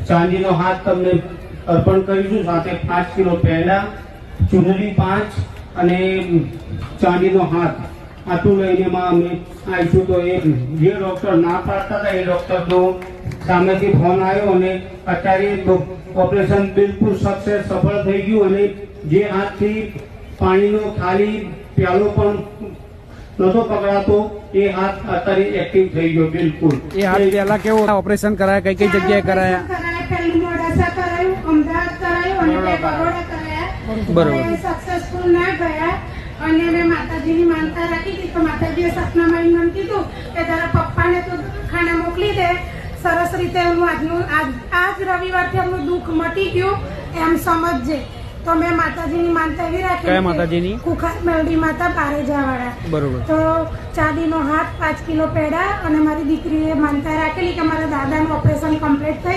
ચાંદીનો હાથ તમને અર્પણ કરીશું, સાથે 5 કિલો પેંડા, ચુનરી 5 અને ચાંદીનો હાથ આટલું લઈને અમે આવીશું. તો એ જે ડોક્ટર ના પાડતા હતા એ ડોક્ટરનો સામેથી ફોન આવ્યો અને અત્યારે ઓપરેશન બિલકુલ સફળ થઈ ગયું અને જે હાથથી પાણીનો ખાલી પ્યાલો પણ નતો પકડાતો એ હાથ અત્યારે એક્ટિવ થઈ ગયો બિલકુલ. એ હાથ પહેલા કેવું ઓપરેશન કરાયા, કઈ જગ્યાએ કરાયા? બરોબર. સક્સેસફુલ ના ગયા અને મેં માતાજીની માનતા રાખી હતી તો માતાજીએ સપનામાં એમ કીધું કે તારા પપ્પાને તો ખાના મોકલી દે. સરસ રીતે એમનું આજ રવિવારથી એમનું દુઃખ મટી ગયું એમ સમજજે. તો મેં માતાજીની માનતા એવી રાખી. કયા માતાજીની? કુખાર મેલડી માતા પારેજાવાળા. બરોબર. તો ચાંદીનો હાથ, 5 કિલો પેડા અને મારી દીકરીએ માનતા રાખેલી કે મારા દાદાનું ઓપરેશન કમ્પ્લીટ થઈ